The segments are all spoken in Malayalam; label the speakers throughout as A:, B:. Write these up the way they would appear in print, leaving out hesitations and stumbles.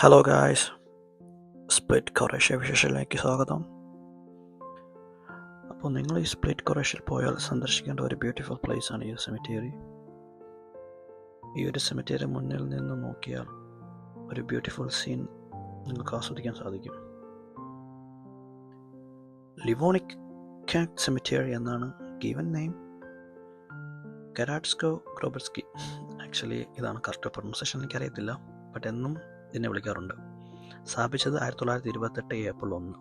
A: ഹലോ ഗായ്സ്, സ്പ്ലിറ്റ് കൊറേഷ്യ വിശേഷത്തിലേക്ക് സ്വാഗതം. അപ്പോൾ നിങ്ങൾ ഈ സ്പ്ലിറ്റ് കൊറേഷ്യയിൽ പോയാൽ സന്ദർശിക്കേണ്ട ഒരു ബ്യൂട്ടിഫുൾ പ്ലേസ് ആണ് ഈ സെമിത്തേരി. ഈ ഒരു സെമിത്തേരി മുന്നിൽ നിന്ന് നോക്കിയാൽ ഒരു ബ്യൂട്ടിഫുൾ സീൻ നിങ്ങൾക്ക് ആസ്വദിക്കാൻ സാധിക്കും. ലിവോണിക് കാറ്റ് സെമിത്തേരി എന്നാണ് ഗീവൻ നെയിം. കരാട്സ്കോ ഗ്രോബൽസ്കി, ആക്ച്വലി ഇതാണ് കറക്റ്റ് പ്രൊണൗൺസിയേഷൻ, എനിക്കറിയത്തില്ല, ബട്ട് എന്നും ഇതിനെ വിളിക്കാറുണ്ട്. സ്ഥാപിച്ചത് 1928 ഏപ്രിൽ 1.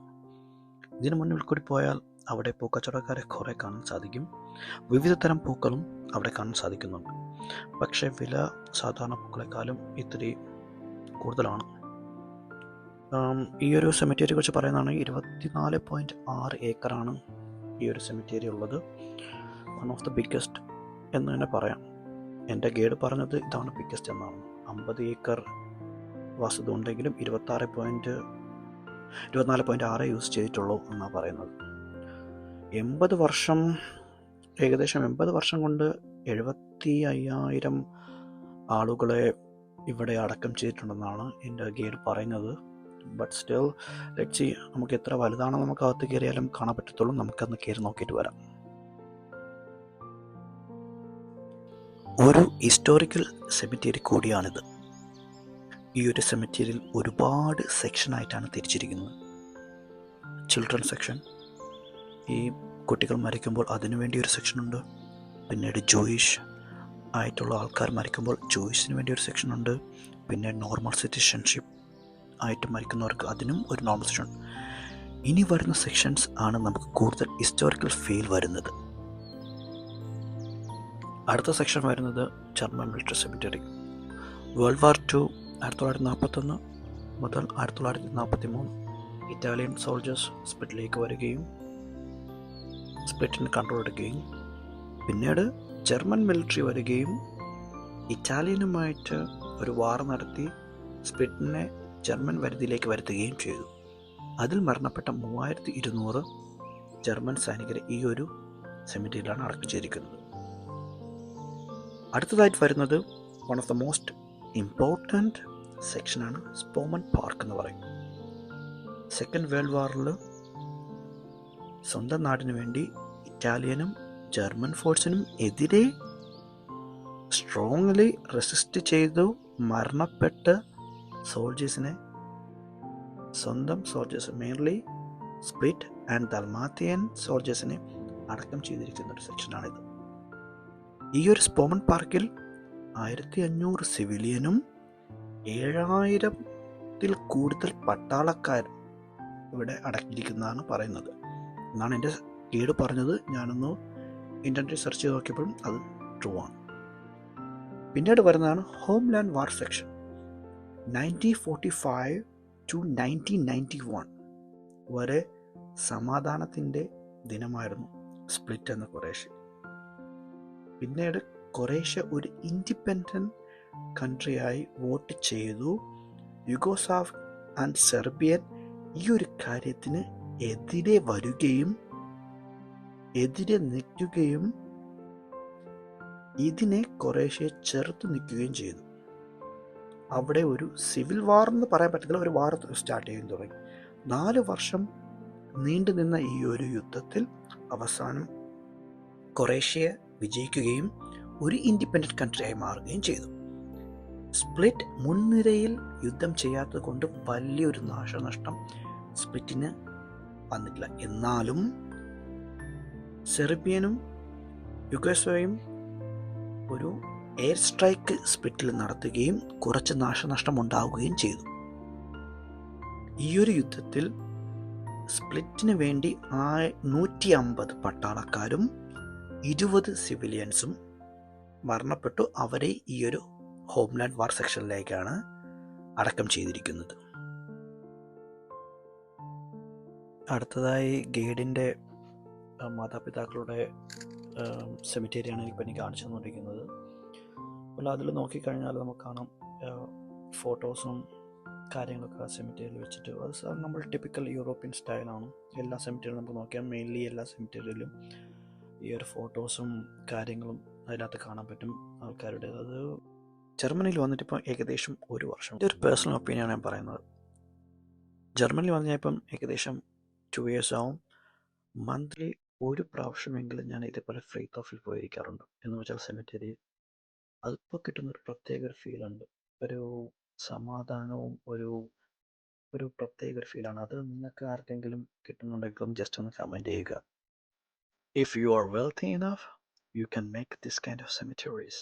A: ഇതിനു മുന്നിൽ കൂടി പോയാൽ അവിടെ പൂക്കച്ചവടക്കാരെ കുറേ കാണാൻ സാധിക്കും. വിവിധ തരം പൂക്കളും അവിടെ കാണാൻ സാധിക്കുന്നുണ്ട്. പക്ഷേ വില സാധാരണ പൂക്കളെക്കാളും ഇത്തിരി കൂടുതലാണ്. ഈ ഒരു സെമിത്തേരിയെ കുറിച്ച് പറയുന്നതാണ്. 24.6 ഏക്കറാണ് ഈ ഒരു സെമിത്തേരി ഉള്ളത്. വൺ ഓഫ് ദ ബിഗ്ഗസ്റ്റ് എന്ന് തന്നെ പറയാം. എൻ്റെ ഗൈഡ് പറഞ്ഞത് ഇതാണ് ബിഗ്ഗസ്റ്റ് എന്നാണ്. 50 ഏക്കർ വസ്തുത ഉണ്ടെങ്കിലും 24.6 യൂസ് ചെയ്തിട്ടുള്ളൂ എന്നാണ് പറയുന്നത്. ഏകദേശം 80 വർഷം കൊണ്ട് 75,000 ആളുകളെ ഇവിടെ അടക്കം ചെയ്തിട്ടുണ്ടെന്നാണ് എൻ്റെ ഗൈഡ് പറയുന്നത്. ബട്ട് സ്റ്റിൽ ലെറ്റ്സ് സീ, നമുക്ക് എത്ര വലുതാണോ നമുക്ക് അകത്ത് കയറിയാലും കാണാൻ പറ്റത്തുള്ളൂ. നമുക്കന്ന് കയറി നോക്കിയിട്ട് വരാം. ഒരു ഹിസ്റ്റോറിക്കൽ സെമിത്തേരി കൂടിയാണിത്. ഈ ഒരു സെമിത്തേരിയിൽ ഒരുപാട് സെക്ഷനായിട്ടാണ് തിരിച്ചിരിക്കുന്നത്. ചിൽഡ്രൻ സെക്ഷൻ, ഈ കുട്ടികൾ മരിക്കുമ്പോൾ അതിനുവേണ്ടി ഒരു സെക്ഷനുണ്ട്. പിന്നീട് ജൂയിഷ് ആയിട്ടുള്ള ആൾക്കാർ മരിക്കുമ്പോൾ ജൂയിഷിന് വേണ്ടി ഒരു സെക്ഷനുണ്ട്. പിന്നെ നോർമൽ സിറ്റിസൺഷിപ്പ് ആയിട്ട് മരിക്കുന്നവർക്ക് അതിനും ഒരു നോർമൽ സെക്ഷൻ. ഇനി വരുന്ന സെക്ഷൻസ് ആണ് നമുക്ക് കൂടുതൽ ഹിസ്റ്റോറിക്കൽ ഫീൽ വരുന്നത്. അടുത്ത സെക്ഷൻ വരുന്നത് ജർമ്മൻ മിലിറ്ററി സെമിത്തേരി. വേൾഡ് വാർ 2 1941 മുതൽ 1943 ഇറ്റാലിയൻ സോൾജേഴ്സ് സ്പ്ലിറ്റിലേക്ക് വരികയും സ്പ്ലിറ്റിന് കൺട്രോൾ എടുക്കുകയും പിന്നീട് ജർമ്മൻ മിലിറ്ററി വരികയും ഇറ്റാലിയനുമായിട്ട് ഒരു വാർ നടത്തി സ്പ്ലിറ്റിനെ ജർമ്മൻ വരുതിയിലേക്ക് വരുത്തുകയും ചെയ്തു. അതിൽ മരണപ്പെട്ട 3200 ജർമ്മൻ സൈനികരെ ഈ ഒരു സെമിത്തേരിയിലാണ് അടക്കം ചെയ്തിരിക്കുന്നത്. അടുത്തതായിട്ട് വരുന്നത് one of the most important സെക്ഷനാണ് സ്പോമൻ പാർക്ക് എന്ന് പറയും. സെക്കൻഡ് വേൾഡ് വാറിൽ സ്വന്തം നാടിനു വേണ്ടി ഇറ്റാലിയനും ജർമ്മൻ ഫോഴ്സിനും എതിരെ സ്ട്രോങ്ലി റെസിസ്റ്റ് ചെയ്തു മരണപ്പെട്ട സോൾജേഴ്സിനെ, സ്വന്തം സോൾജേഴ്സ്, മെയിൻലി സ്പ്ലിറ്റ് ആൻഡ് ദൽമാത്തിയൻ സോൾജേഴ്സിനെ അടക്കം ചെയ്തിരിക്കുന്ന ഒരു സെക്ഷനാണിത്. ഈ ഒരു സ്പോമൻ പാർക്കിൽ 1500 സിവിലിയനും 7000-ൽ കൂടുതൽ പട്ടാളക്കാരും ഇവിടെ അടക്കിയിരിക്കുന്നതാണ് പറയുന്നത് എന്നാണ് എൻ്റെ ഗൈഡ് പറഞ്ഞത്. ഞാനൊന്ന് ഇൻ്റർനെറ്റിൽ സെർച്ച് ചെയ്ത് നോക്കിയപ്പോഴും അത് ട്രൂ ആണ്. പിന്നീട് വരുന്നതാണ് ഹോംലാൻഡ് വാർ സെക്ഷൻ. 1945 to 1991 വരെ സമാധാനത്തിൻ്റെ ദിനമായിരുന്നു സ്പ്ലിറ്റ് എന്ന കൊറേഷ്യ. പിന്നീട് കൊറേഷ്യ ഒരു ഇൻഡിപെൻഡൻറ്റ് കൺട്രിയായി വോട്ട് ചെയ്തു. യുഗോസ്ലാവ് ആൻഡ് സെർബിയൻ ഈ ഒരു കാര്യത്തിന് എതിരെ വരികയും എതിരെ നിൽക്കുകയും ഇതിനെ കൊറേഷ്യ ചെറുത്ത് നിൽക്കുകയും ചെയ്തു. അവിടെ ഒരു സിവിൽ വാർ എന്ന് പറയാൻ പറ്റത്തില്ല, ഒരു വാർ സ്റ്റാർട്ട് ചെയ്യാൻ തുടങ്ങി. 4 വർഷം നീണ്ടു നിന്ന ഈ ഒരു യുദ്ധത്തിൽ അവസാനം കൊറേഷ്യ വിജയിക്കുകയും ഒരു ഇൻഡിപെൻഡൻറ്റ് കൺട്രിയായി മാറുകയും ചെയ്തു. സ്പ്ലിറ്റ് മുൻനിരയിൽ യുദ്ധം ചെയ്യാത്തത് കൊണ്ട് വലിയൊരു നാശനഷ്ടം സ്പ്ലിറ്റിന് വന്നിട്ടില്ല. എന്നാലും സെർബിയനും യുഗോസ്ലാവിയയും ഒരു എയർ സ്ട്രൈക്ക് സ്പ്ലിറ്റിൽ നടത്തുകയും കുറച്ച് നാശനഷ്ടം ഉണ്ടാവുകയും ചെയ്തു. ഈ ഒരു യുദ്ധത്തിൽ സ്പ്ലിറ്റിന് വേണ്ടി 150 പട്ടാളക്കാരും 20 സിവിലിയൻസും മരണപ്പെട്ടു. അവരെ ഈ ഒരു ഹോംലാൻഡ് വാർ സെക്ഷനിലേക്കാണ് അടക്കം ചെയ്തിരിക്കുന്നത്. അടുത്തതായി ഗൈഡിൻ്റെ മാതാപിതാക്കളുടെ സെമിത്തേരിയാണ് എനിക്ക് കാണിച്ചു തന്നിരിക്കുന്നത്. അപ്പോൾ അതിൽ നോക്കിക്കഴിഞ്ഞാൽ നമുക്ക് കാണാം ഫോട്ടോസും കാര്യങ്ങളൊക്കെ സെമിത്തേരിയിൽ വെച്ചിട്ട്. അത് നമ്മൾ ടിപ്പിക്കൽ യൂറോപ്യൻ സ്റ്റൈലാണ്. എല്ലാ സെമിത്തേരിയിലും നമുക്ക് നോക്കിയാൽ മെയിൻലി എല്ലാ സെമിത്തേരിയിലും ഈ ഒരു ഫോട്ടോസും കാര്യങ്ങളും അതിനകത്ത് കാണാൻ പറ്റും ആൾക്കാരുടെ. അത് ജർമ്മനിയിൽ വന്നിട്ട് ഇപ്പം ഏകദേശം 1 വർഷം. എൻ്റെ ഒരു പേഴ്സണൽ ഒപ്പീനിയനാണ് ഞാൻ പറയുന്നത്. ജർമ്മനിയിൽ വന്ന് ഞാൻ ഇപ്പം ഏകദേശം 2 years ആവും. മന്ത്ലി ഒരു പ്രാവശ്യമെങ്കിലും ഞാൻ ഇതേപോലെ ഫ്രീ തോഫിൽ പോയിരിക്കാറുണ്ട്. എന്ന് വെച്ചാൽ സെമിറ്ററി. അതിപ്പോൾ കിട്ടുന്നൊരു പ്രത്യേക ഒരു ഫീലുണ്ട്. ഒരു സമാധാനവും ഒരു പ്രത്യേക ഒരു ഫീലാണ്. അത് നിങ്ങൾക്ക് ആർക്കെങ്കിലും കിട്ടുന്നുണ്ടെങ്കിലും ജസ്റ്റ് ഒന്ന് കമൻറ്റ് ചെയ്യുക. If you are wealthy enough you can make this kind of cemeteries.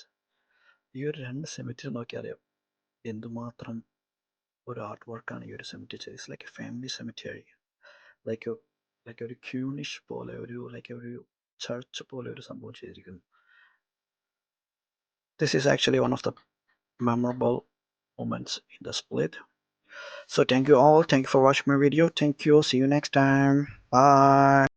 A: ഈ ഒരു 2 സെമിറ്ററി നോക്കിയാൽ അറിയാം എന്തുമാത്രം ഒരു ആർട്ട് വർക്കാണ് ഈ ഒരു സെമിറ്ററി ചെയ്തത്. It's like A family cemetery, like ഒരു ക്യൂണിഷ് പോലെ, ഒരു ചർച്ച് പോലെ ഒരു സംഭവം ചെയ്തിരിക്കുന്നു. This is actually one of the memorable moments in the split. So thank you all. Thank you for watching my video. Thank you. See you next time. Bye.